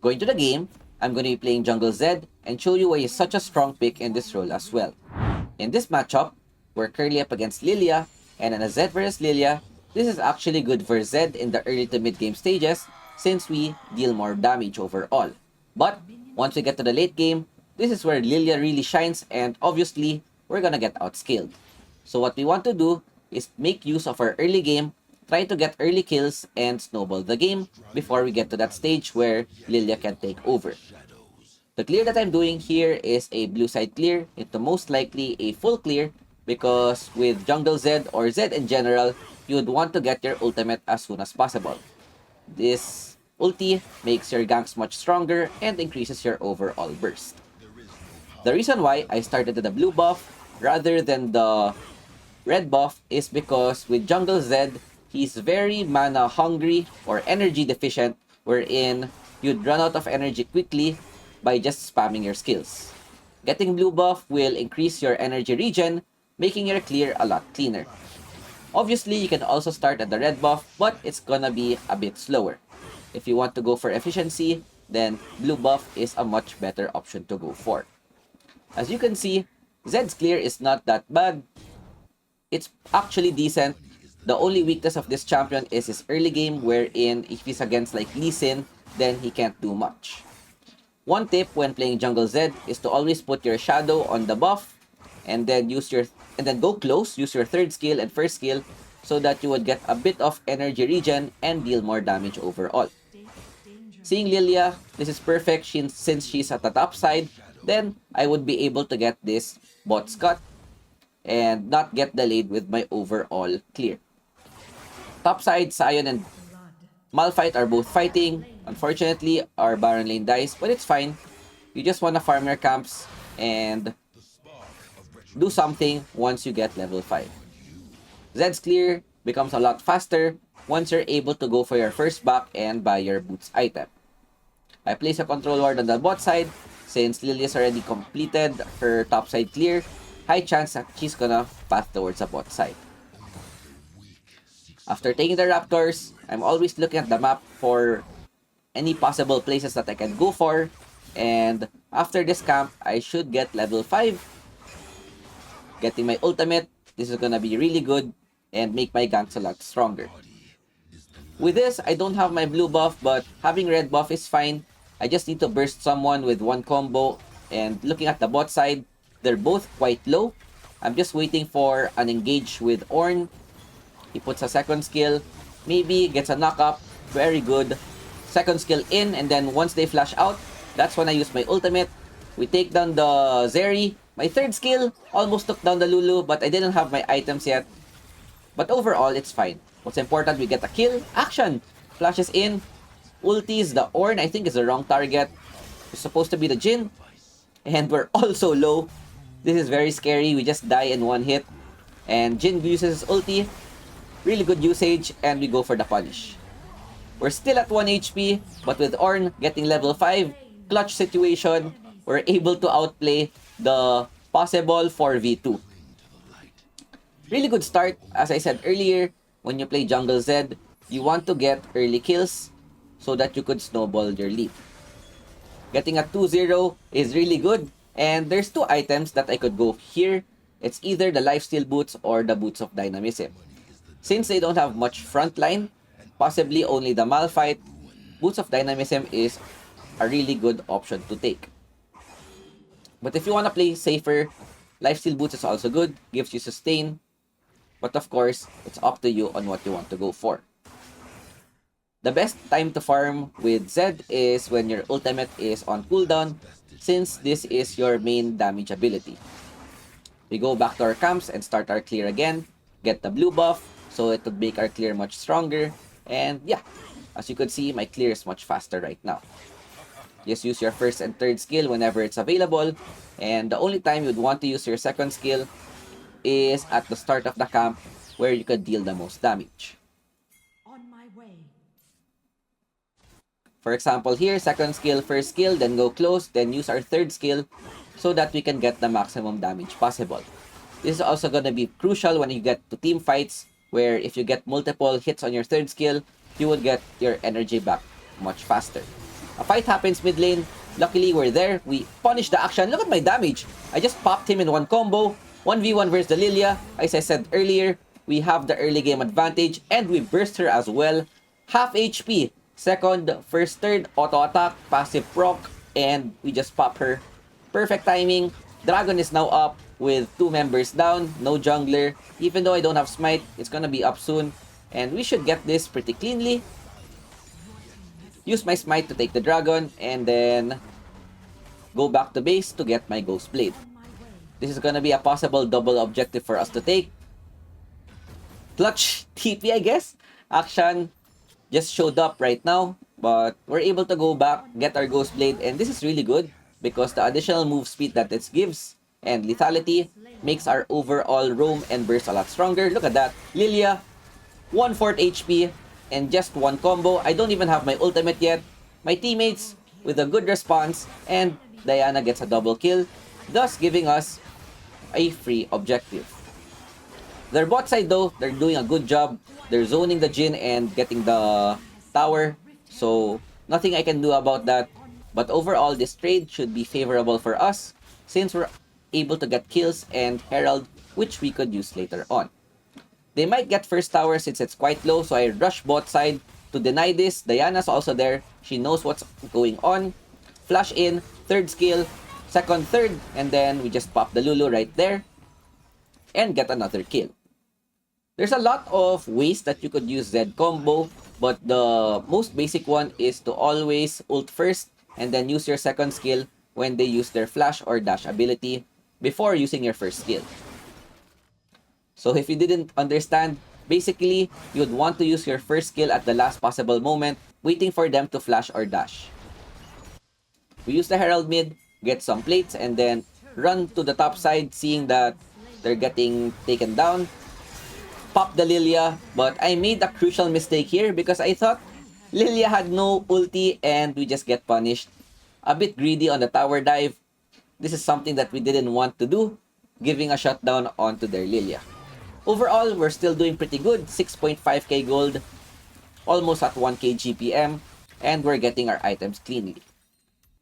Going to the game, I'm going to be playing Jungle Zed and show you why he's such a strong pick in this role as well. In this matchup, we're currently up against Lilia, and in a Zed vs Lilia, this is actually good for Zed in the early to mid game stages since we deal more damage overall. But once we get to the late game, this is where Lilia really shines and obviously we're gonna get outscaled. So what we want to do is make use of our early game, try to get early kills and snowball the game before we get to that stage where Lilia can take over. The clear that I'm doing here is a blue side clear into most likely a full clear because with Jungle Zed or Zed in general, you would want to get your ultimate as soon as possible. This ulti makes your ganks much stronger and increases your overall burst. The reason why I started with the blue buff rather than the red buff is because with Jungle Zed, he's very mana hungry or energy deficient wherein you'd run out of energy quickly by just spamming your skills. Getting blue buff will increase your energy regen, making your clear a lot cleaner. Obviously, you can also start at the red buff, but it's gonna be a bit slower. If you want to go for efficiency, then blue buff is a much better option to go for. As you can see, Zed's clear is not that bad. It's actually decent. The only weakness of this champion is his early game wherein if he's against like Lee Sin, then he can't do much. One tip when playing Jungle Zed is to always put your shadow on the buff and then go close, use your third skill and first skill so that you would get a bit of energy regen and deal more damage overall. Seeing Lilia, this is perfect since she's at the top side, then I would be able to get this bot's cut and not get delayed with my overall clear. Top side, Sion and Malphite are both fighting. Unfortunately, our Baron lane dies, but it's fine. You just want to farm your camps and do something once you get level 5. Zed's clear becomes a lot faster once you're able to go for your first back and buy your boots item. I place a control ward on the bot side since Lilia's already completed her top side clear. High chance that she's gonna path towards the bot side. After taking the Raptors, I'm always looking at the map for any possible places that I can go for. And after this camp, I should get level 5. Getting my ultimate, this is gonna be really good and make my ganks a lot stronger. With this, I don't have my blue buff, but having red buff is fine. I just need to burst someone with one combo. And looking at the bot side, they're both quite low. I'm just waiting for an engage with Ornn. He puts a second skill, maybe gets a knock up, very good. Second skill in, and then once they flash out, that's when I use my ultimate. We take down the Zeri. My third skill almost took down the Lulu, but I didn't have my items yet. But overall, it's fine. What's important, we get a kill. Action! Flashes in. Ultis, the Ornn, I think is the wrong target. It's supposed to be the Jhin. And we're also low. This is very scary. We just die in one hit. And Jhin uses his ulti. Really good usage, and we go for the punish. We're still at 1 HP, but with Ornn getting level 5, clutch situation, we're able to outplay the possible 4v2. Really good start. As I said earlier, when you play Jungle Zed, you want to get early kills so that you could snowball your lead. Getting a 2-0 is really good, and there's two items that I could go here. It's either the lifesteal boots or the boots of dynamism. Since they don't have much frontline, possibly only the Malphite, boots of dynamism is a really good option to take. But if you want to play safer, lifesteal boots is also good, gives you sustain. But of course, it's up to you on what you want to go for. The best time to farm with Zed is when your ultimate is on cooldown, since this is your main damage ability. We go back to our camps and start our clear again, get the blue buff, so it would make our clear much stronger. And yeah, as you could see, my clear is much faster right now. Just use your first and third skill whenever it's available. And the only time you'd want to use your second skill is at the start of the camp where you could deal the most damage. For example here, second skill, first skill, then go close, then use our third skill so that we can get the maximum damage possible. This is also going to be crucial when you get to team fights where if you get multiple hits on your third skill, you would get your energy back much faster. A fight happens mid lane. Luckily, we're there. We punish the action. Look at my damage. I just popped him in one combo. 1v1 versus the Lilia. As I said earlier, we have the early game advantage and we burst her as well. Half HP. Second, first, third, auto attack, passive proc, and we just pop her. Perfect timing. Dragon is now up with 2 members down. No jungler. Even though I don't have smite, it's gonna be up soon. And we should get this pretty cleanly. Use my smite to take the dragon and then go back to base to get my ghost blade. This is gonna be a possible double objective for us to take. Clutch TP, I guess. Action just showed up right now, but we're able to go back, get our ghost blade, and this is really good because the additional move speed that it gives and lethality makes our overall roam and burst a lot stronger. Look at that. Lilia, 1/4 HP and just one combo. I don't even have my ultimate yet. My teammates with a good response, and Diana gets a double kill, thus giving us a free objective. Their bot side though, they're doing a good job. They're zoning the Jhin and getting the tower, so nothing I can do about that. But overall, this trade should be favorable for us since we're able to get kills and Herald, which we could use later on. They might get first tower since it's quite low, so I rush bot side to deny this. Diana's also there. She knows what's going on. Flash in, third skill, second, third, and then we just pop the Lulu right there and get another kill. There's a lot of ways that you could use Zed combo, but the most basic one is to always ult first and then use your second skill when they use their flash or dash ability before using your first skill. So if you didn't understand, basically, you'd want to use your first skill at the last possible moment, waiting for them to flash or dash. We use the Herald mid, get some plates, and then run to the top side, seeing that they're getting taken down. Pop the Lilia, but I made a crucial mistake here because I thought Lilia had no ulti and we just get punished. A bit greedy on the tower dive. This is something that we didn't want to do, giving a shutdown onto their Lilia. Overall, we're still doing pretty good, 6.5k gold, almost at 1k GPM, and we're getting our items cleanly.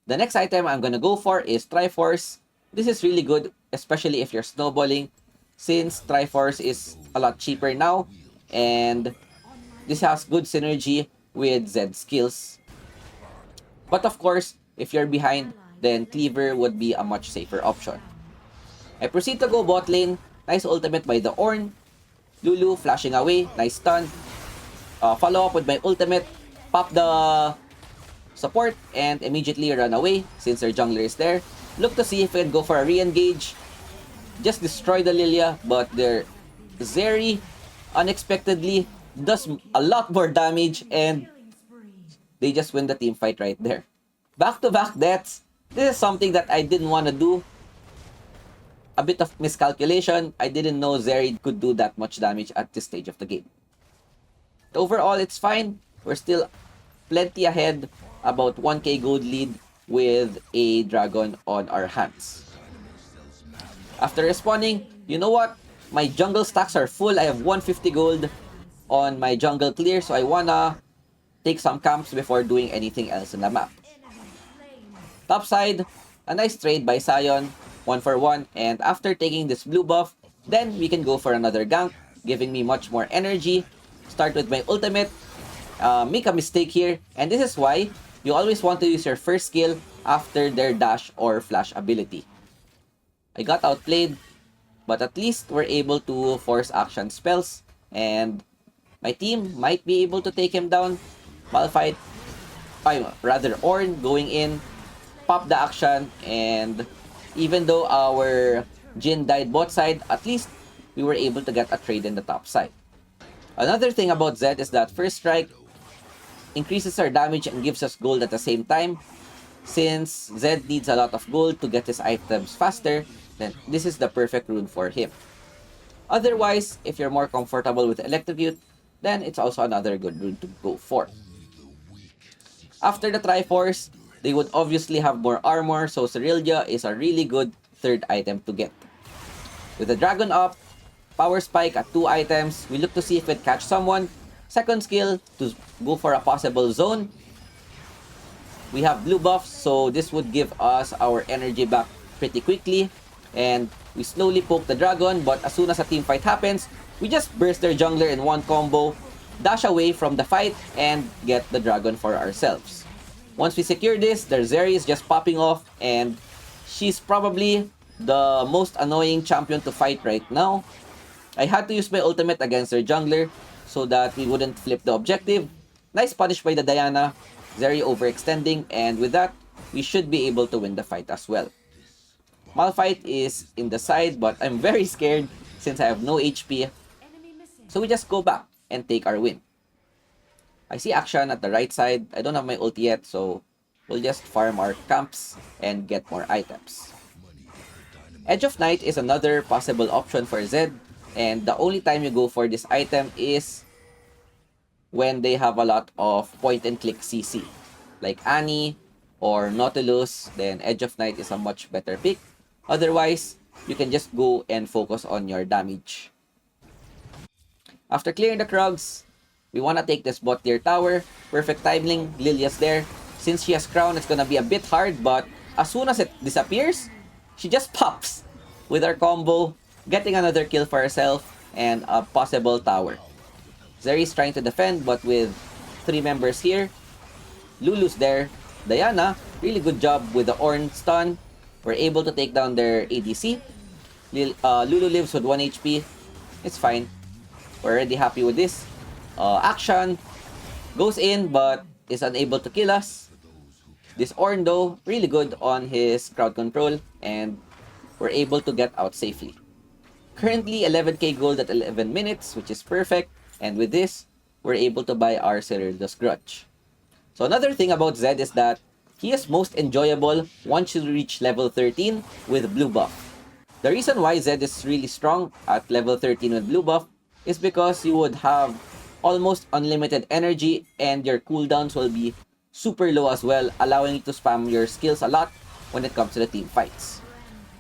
The next item I'm gonna go for is Triforce. This is really good, especially if you're snowballing, since Triforce is a lot cheaper now, and this has good synergy with Zed's skills. But of course, if you're behind, then Cleaver would be a much safer option. I proceed to go bot lane. Nice ultimate by the Ornn. Lulu flashing away. Nice stun. Follow up with my ultimate. Pop the support and immediately run away since their jungler is there. Look to see if we can go for a re-engage. Just destroy the Lilia, but their Zeri unexpectedly does a lot more damage and they just win the team fight right there. Back-to-back deaths. This is something that I didn't want to do. A bit of miscalculation. I didn't know Zeri could do that much damage at this stage of the game. Overall, it's fine. We're still plenty ahead, about 1k gold lead with a dragon on our hands. After respawning, you know what? My jungle stacks are full. I have 150 gold on my jungle clear, so I wanna take some camps before doing anything else in the map. Top side, a nice trade by Sion, 1-for-1, and after taking this blue buff, then we can go for another gank, giving me much more energy. Start with my ultimate, make a mistake here, and this is why you always want to use your first skill after their dash or flash ability. I got outplayed, but at least we're able to force action spells, and my team might be able to take him down. Malphite, rather Ornn going in, pop the action, and even though our Jhin died bot side, at least we were able to get a trade in the top side. Another thing about Zed is that first strike increases our damage and gives us gold at the same time. Since Zed needs a lot of gold to get his items faster, then this is the perfect rune for him. Otherwise, if you're more comfortable with Electrocute, then it's also another good rune to go for. After the Triforce, they would obviously have more armor, so Cerealia is a really good third item to get. With the Dragon up, Power Spike at 2 items, we look to see if it catch someone. Second skill to go for a possible zone. We have blue buffs, so this would give us our energy back pretty quickly. And we slowly poke the dragon, but as soon as a team fight happens, we just burst their jungler in one combo, dash away from the fight, and get the dragon for ourselves. Once we secure this, their Zeri is just popping off, and she's probably the most annoying champion to fight right now. I had to use my ultimate against their jungler so that we wouldn't flip the objective. Nice punish by the Diana, Zeri overextending, and with that, we should be able to win the fight as well. Malphite is in the side, but I'm very scared since I have no HP. So we just go back and take our win. I see action at the right side. I don't have my ulti yet, so we'll just farm our camps and get more items. Edge of Night is another possible option for Zed, and the only time you go for this item is when they have a lot of point-and-click CC. Like Annie or Nautilus, then Edge of Night is a much better pick. Otherwise, you can just go and focus on your damage. After clearing the Krugs, we want to take this bot tier tower. Perfect timing, Lilia's there. Since she has crown, it's gonna be a bit hard, but as soon as it disappears, she just pops with our combo, getting another kill for herself and a possible tower. Zeri's trying to defend, but with 3 members here, Lulu's there. Diana, really good job with the Ornn stun. We're able to take down their ADC. Lulu lives with 1 HP. It's fine. We're already happy with this. Action goes in, but is unable to kill us. This Ornn, though, really good on his crowd control, and we're able to get out safely. Currently, 11k gold at 11 minutes, which is perfect. And with this, we're able to buy our Cerulous Grudge. So another thing about Zed is that he is most enjoyable once you reach level 13 with blue buff. The reason why Zed is really strong at level 13 with blue buff is because you would have almost unlimited energy and your cooldowns will be super low as well, allowing you to spam your skills a lot when it comes to the team fights.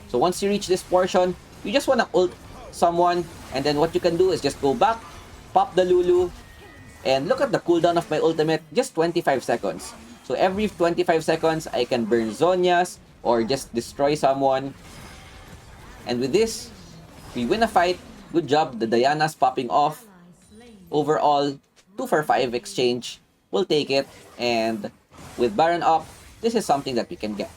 So once you reach this portion, you just want to ult someone, and then what you can do is just go back, pop the Lulu, and look at the cooldown of my ultimate, just 25 seconds. So every 25 seconds, I can burn Zonias or just destroy someone. And with this, we win a fight. Good job, the Diana's popping off. Overall, 2 for 5 exchange. We'll take it. And with Baron up, this is something that we can get.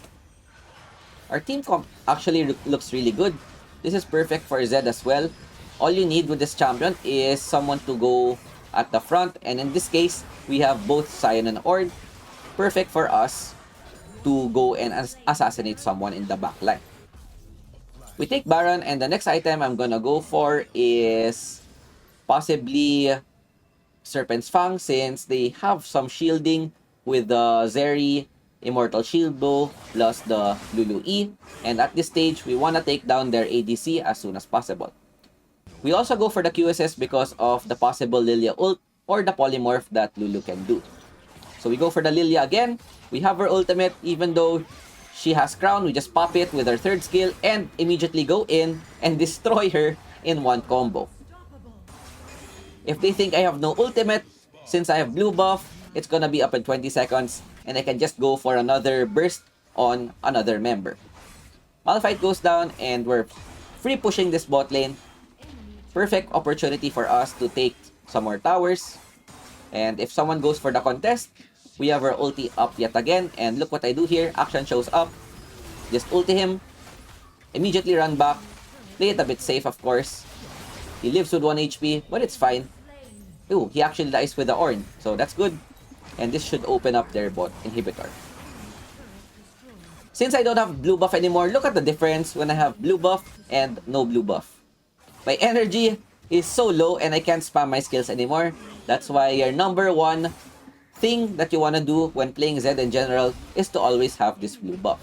Our team comp actually looks really good. This is perfect for Zed as well. All you need with this champion is someone to go at the front. And in this case, we have both Sion and Ornn. Perfect for us to go and assassinate someone in the back line. We take Baron, and the next item I'm gonna go for is possibly Serpent's Fang, since they have some shielding with the Zeri Immortal Shield Bow plus the Lulu E. And at this stage, we wanna take down their ADC as soon as possible. We also go for the QSS because of the possible Lilia ult or the polymorph that Lulu can do. So we go for the Lilia again. We have her ultimate, even though she has crown, we just pop it with our 3rd skill and immediately go in and destroy her in one combo. If they think I have no ultimate, since I have blue buff, it's gonna be up in 20 seconds and I can just go for another burst on another member. Malphite goes down and we're free pushing this bot lane. Perfect opportunity for us to take some more towers. And if someone goes for the contest, we have our ulti up yet again. And look what I do here. Action shows up. Just ulti him. Immediately run back. Play it a bit safe, of course. He lives with 1 HP, but it's fine. Ooh, he actually dies with the Ornn. So that's good. And this should open up their bot inhibitor. Since I don't have blue buff anymore, look at the difference when I have blue buff and no blue buff. My energy is so low and I can't spam my skills anymore. That's why your number one thing that you want to do when playing Zed in general is to always have this blue buff.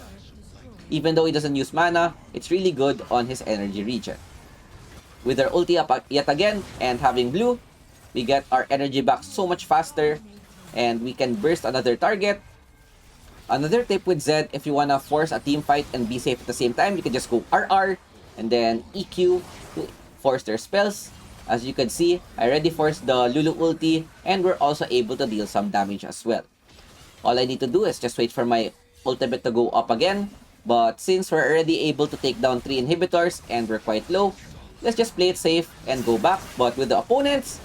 Even though he doesn't use mana, it's really good on his energy regen. With our ulti up yet again and having blue, we get our energy back so much faster and we can burst another target. Another tip with Zed, if you want to force a team fight and be safe at the same time, you can just go RR and then EQ to force their spells. As you can see, I already forced the Lulu ulti and we're also able to deal some damage as well. All I need to do is just wait for my ultimate to go up again. But since we're already able to take down 3 inhibitors and we're quite low, let's just play it safe and go back. But with the opponents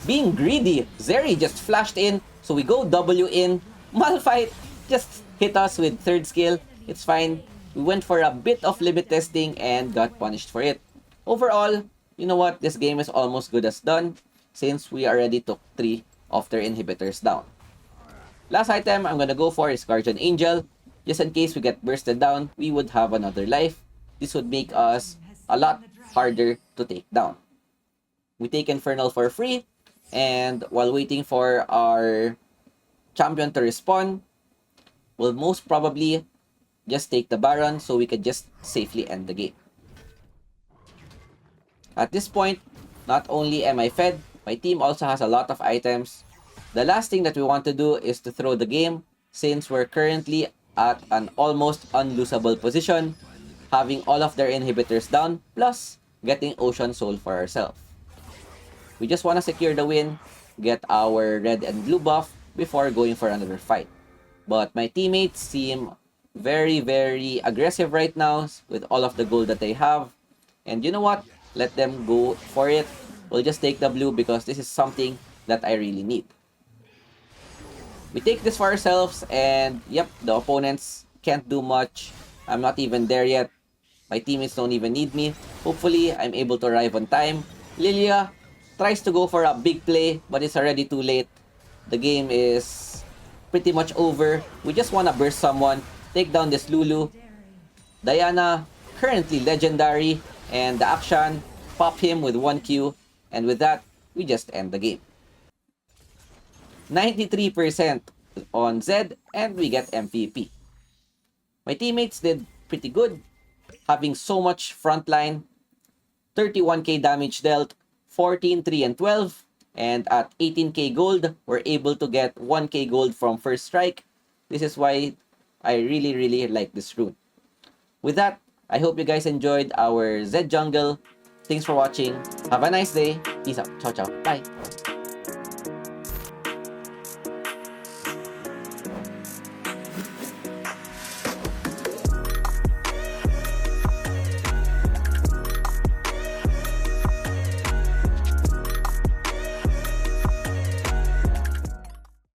being greedy, Zeri just flashed in, so we go W in. Malphite just hit us with third skill. It's fine. We went for a bit of limit testing and got punished for it. Overall, you know what? This game is almost good as done since we already took 3 of their inhibitors down. Last item I'm gonna go for is Guardian Angel. Just in case we get bursted down, we would have another life. This would make us a lot harder to take down. We take Infernal for free, and while waiting for our champion to respawn, we'll most probably just take the Baron so we can just safely end the game. At this point, not only am I fed, my team also has a lot of items. The last thing that we want to do is to throw the game since we're currently at an almost unlosable position, having all of their inhibitors down, plus getting Ocean Soul for ourselves. We just want to secure the win, get our red and blue buff before going for another fight. But my teammates seem very, very aggressive right now with all of the gold that they have. And you know what? Let them go for it. We'll just take the blue because this is something that I really need. We take this for ourselves, and yep, the opponents can't do much. I'm not even there yet. My teammates don't even need me. Hopefully, I'm able to arrive on time. Lilia tries to go for a big play, but it's already too late. The game is pretty much over. We just want to burst someone, take down this Lulu. Diana, currently legendary, and the action, pop him with 1Q, and with that, we just end the game. 93% on Zed, and we get MVP. My teammates did pretty good, having so much frontline, 31k damage dealt, 14, 3, and 12, and at 18k gold, we're able to get 1k gold from first strike. This is why I really, really like this rune. With that, I hope you guys enjoyed our Zed jungle. Thanks for watching. Have a nice day. Peace out. Ciao, ciao. Bye.